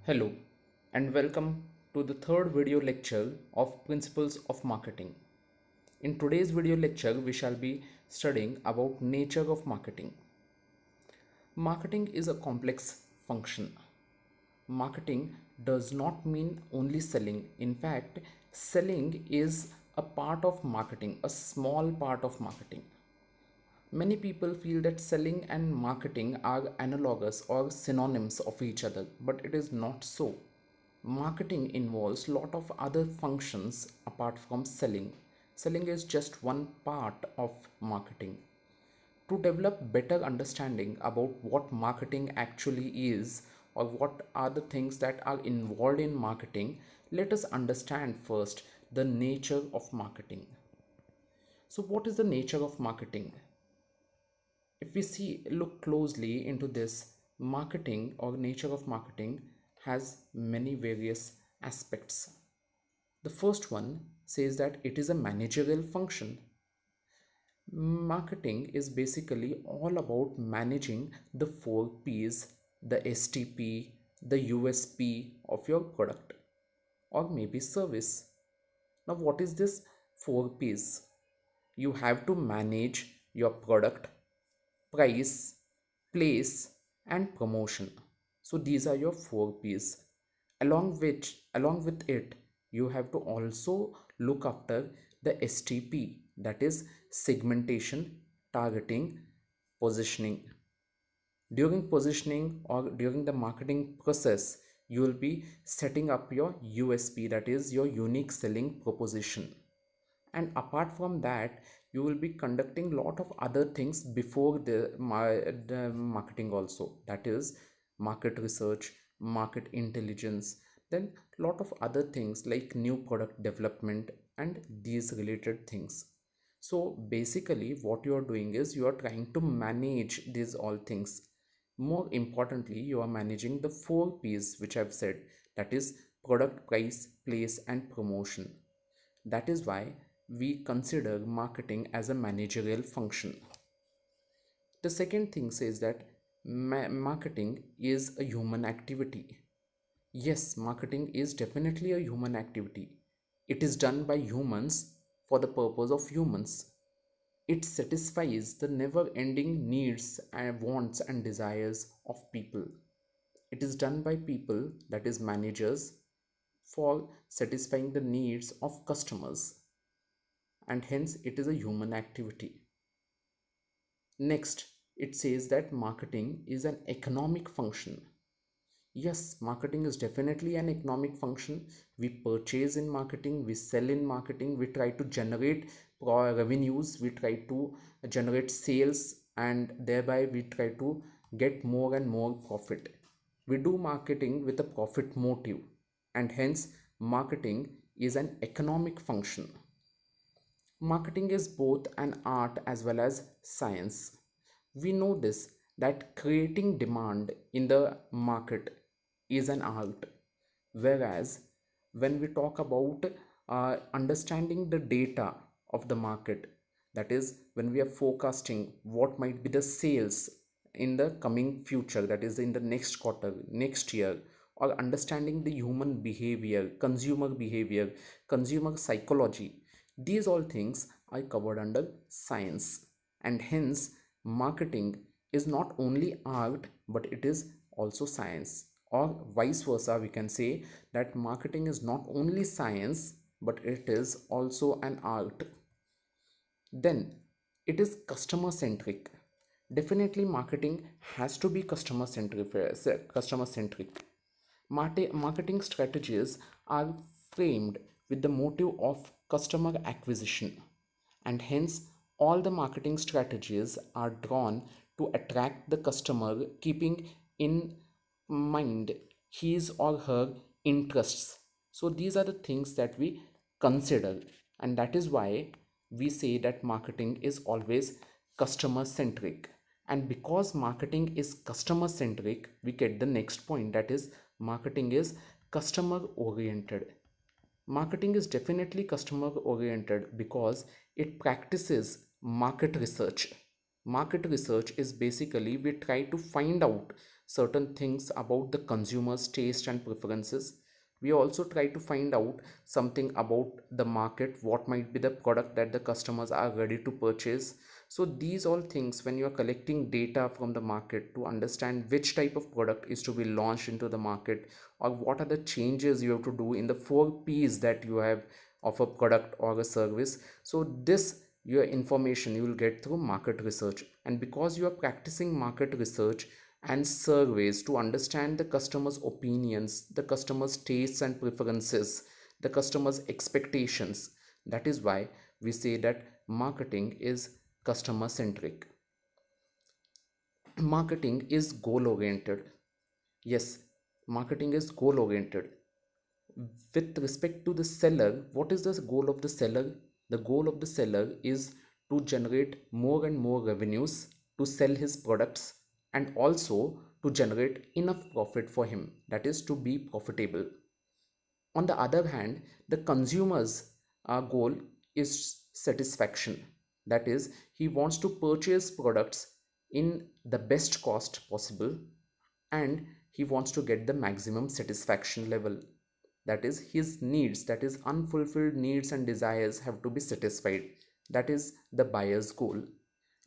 Hello and welcome to the third video lecture of Principles of Marketing. In today's video lecture, we shall be studying about nature of marketing. Marketing is a complex function. Marketing does not mean only selling. In fact, selling is a part of marketing, a small part of marketing. Many people feel that selling and marketing are analogous or synonyms of each other, but it is not so. Marketing involves lot of other functions apart from selling. Selling is just one part of marketing. To develop better understanding about what marketing actually is or what are the things that are involved in marketing, let us understand first the nature of marketing. So what is the nature of marketing? If we look closely into this, marketing or nature of marketing has many various aspects. The first one says that it is a managerial function. Marketing is basically all about managing the 4 P's, the STP, the USP of your product or maybe service. Now, what is this 4 P's? You have to manage your product, price, place, and promotion. So these are your 4 P's. Along with it, you have to also look after the STP, that is segmentation, targeting, positioning. During positioning or during the marketing process, you will be setting up your USP, that is your unique selling proposition. And apart from that, you will be conducting lot of other things before the marketing also, that is market research, market intelligence, then lot of other things like new product development and these related things. So basically what you are doing is you are trying to manage these all things. More importantly, you are managing the 4 P's which I've said, that is product, price, place, and promotion. That is why we consider marketing as a managerial function. The second thing says that marketing is a human activity. Yes, marketing is definitely a human activity. It is done by humans for the purpose of humans. It satisfies the never ending needs and wants and desires of people. It is done by people, that is managers, for satisfying the needs of customers, and hence it is a human activity. Next, it says that marketing is an economic function. Yes, marketing is definitely an economic function. We purchase in marketing, we sell in marketing, we try to generate revenues, we try to generate sales, and thereby we try to get more and more profit. We do marketing with a profit motive, and hence marketing is an economic function. Marketing is both an art as well as science. We know this, that creating demand in the market is an art, whereas when we talk about understanding the data of the market, that is when we are forecasting what might be the sales in the coming future, that is in the next quarter, next year, or understanding the human behavior, consumer psychology, these all things are covered under science, and hence marketing is not only art but it is also science, or vice versa. We can say that marketing is not only science but it is also an art. Then it is customer centric. Definitely marketing has to be customer centric. Marketing strategies are framed with the motive of customer acquisition, and hence all the marketing strategies are drawn to attract the customer, keeping in mind his or her interests. So these are the things that we consider, and that is why we say that marketing is always customer centric. And because marketing is customer centric, we get the next point, that is marketing is customer oriented. Marketing is definitely customer oriented because it practices market research. Market research is basically we try to find out certain things about the consumer's taste and preferences. We also try to find out something about the market, what might be the product that the customers are ready to purchase. So these all things, when you are collecting data from the market to understand which type of product is to be launched into the market, or what are the changes you have to do in the 4 P's that you have of a product or a service. So this your information you will get through market research. And because you are practicing market research and surveys to understand the customers opinions, the customers tastes and preferences, the customers expectations, that is why we say that marketing is customer centric. Marketing is goal oriented. Yes, marketing is goal oriented. With respect to the seller, what is the goal of the seller? The goal of the seller is to generate more and more revenues to sell his products, and also to generate enough profit for him, that is to be profitable. On the other hand, the consumer's goal is satisfaction, that is he wants to purchase products in the best cost possible, and he wants to get the maximum satisfaction level, that is his needs, that is unfulfilled needs and desires have to be satisfied. That is the buyer's goal.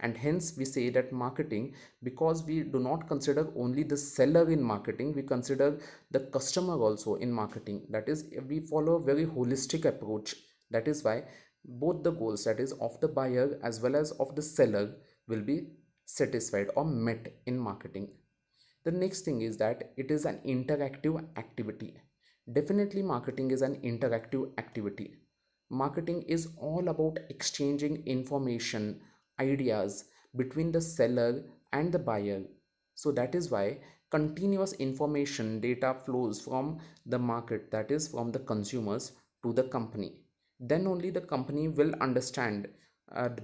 And hence we say that marketing, because we do not consider only the seller in marketing, we consider the customer also in marketing, that is we follow a very holistic approach. That is why both the goals, that is of the buyer as well as of the seller, will be satisfied or met in marketing. The next thing is that it is an interactive activity. Definitely marketing is an interactive activity. Marketing is all about exchanging information, ideas between the seller and the buyer. So that is why continuous information data flows from the market, that is from the consumers to the company. Then only the company will understand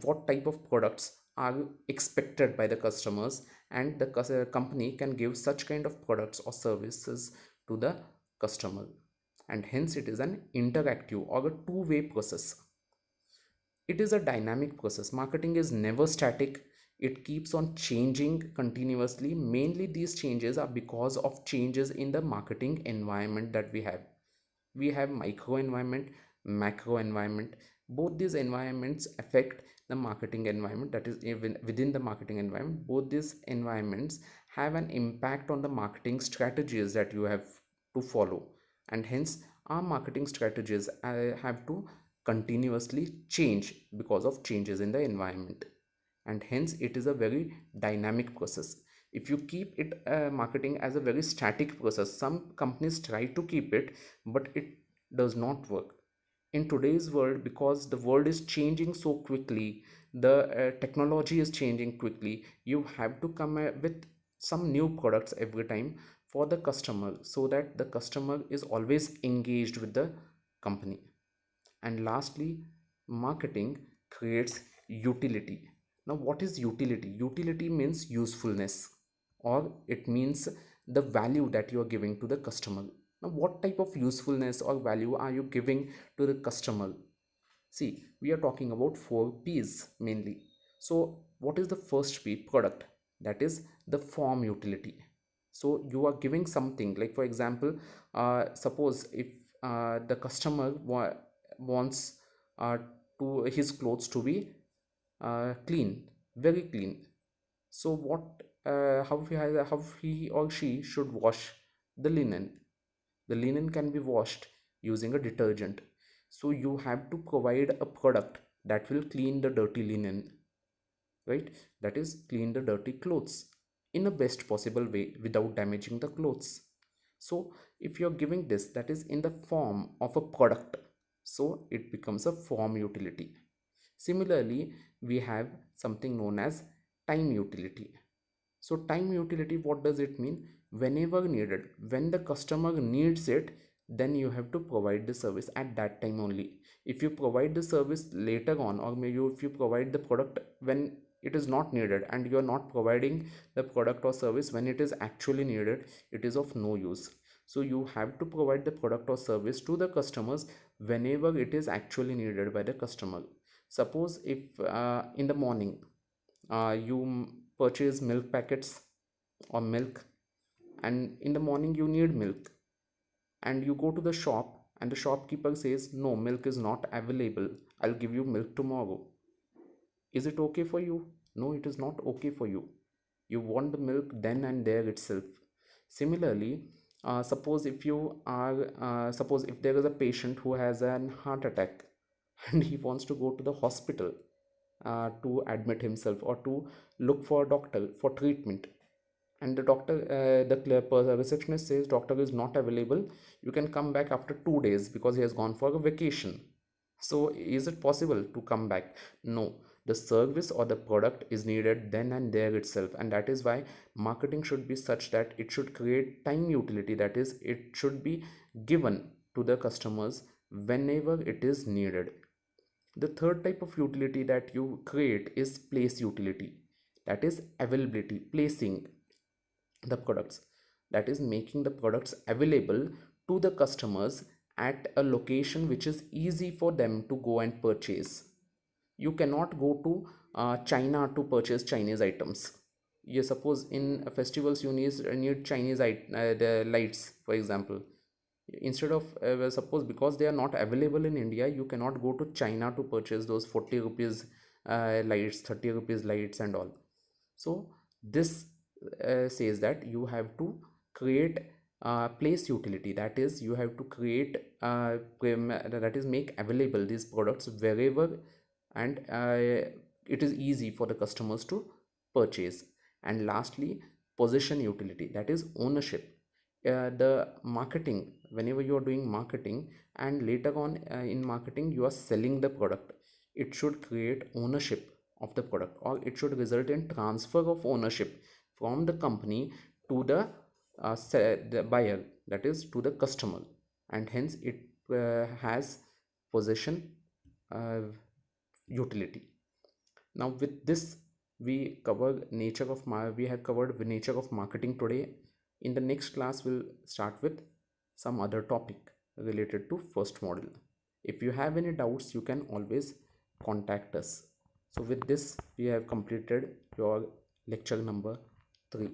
what type of products are expected by the customers, and the company can give such kind of products or services to the customer. And hence it is an interactive or a two-way process. It is a dynamic process. Marketing is never static. It keeps on changing continuously. Mainly these changes are because of changes in the marketing environment that we have. We have micro environment, macro environment. Both these environments affect the marketing environment, that is even within the marketing environment. Both these environments have an impact on the marketing strategies that you have to follow. And hence our marketing strategies have to continuously change because of changes in the environment. And hence it is a very dynamic process. If you keep it marketing as a very static process, some companies try to keep it, but it does not work in today's world, because the world is changing so quickly, the technology is changing quickly. You have to come with some new products every time for the customer, so that the customer is always engaged with the company. And lastly, marketing creates utility. Now, what is utility? Utility means usefulness, or it means the value that you are giving to the customer. Now, what type of usefulness or value are you giving to the customer? See, we are talking about 4 P's mainly. So, what is the first P? Product. That is the form utility. So, you are giving something like, for example, suppose if the customer wants uh, to his clothes to be clean, very clean. So, how he or she should wash the linen? The linen can be washed using a detergent. So you have to provide a product that will clean the dirty linen, right? That is clean the dirty clothes in a best possible way without damaging the clothes. So if you're giving this, that is in the form of a product, so it becomes a form utility. Similarly, we have something known as time utility. So time utility, what does it mean? Whenever needed, when the customer needs it, then you have to provide the service at that time only. If you provide the service later on, or maybe if you provide the product when it is not needed, and you are not providing the product or service when it is actually needed, it is of no use. So you have to provide the product or service to the customers whenever it is actually needed by the customer. Suppose if in the morning you purchase milk packets or milk, and in the morning you need milk, and you go to the shop and the shopkeeper says no, milk is not available, I'll give you milk tomorrow. Is it okay for you? No, it is not okay for you. You want the milk then and there itself. Similarly, suppose if there is a patient who has an heart attack and he wants to go to the hospital to admit himself or to look for a doctor for treatment, and the doctor the receptionist says doctor is not available, you can come back after 2 days because he has gone for a vacation. So is it possible to come back? No, the service or the product is needed then and there itself, and that is why marketing should be such that it should create time utility, that is it should be given to the customers whenever it is needed. The third type of utility that you create is place utility, that is availability, placing the products, that is making the products available to the customers at a location which is easy for them to go and purchase. You cannot go to China to purchase Chinese items. You suppose in festivals you need Chinese the lights, for example. Instead of suppose because they are not available in India, you cannot go to China to purchase those 40 rupees lights, 30 rupees lights and all. So this says that you have to create place utility, that is you have to create that is make available these products wherever, and it is easy for the customers to purchase. And lastly, position utility, that is ownership. The marketing, whenever you are doing marketing and later on in marketing you are selling the product, it should create ownership of the product, or it should result in transfer of ownership from the company to the buyer, that is to the customer, and hence it has possession uh, utility. Now with this we have covered the nature of marketing today. In the next class we'll start with some other topic related to first model. If you have any doubts you can always contact us. So with this we have completed your lecture number 3.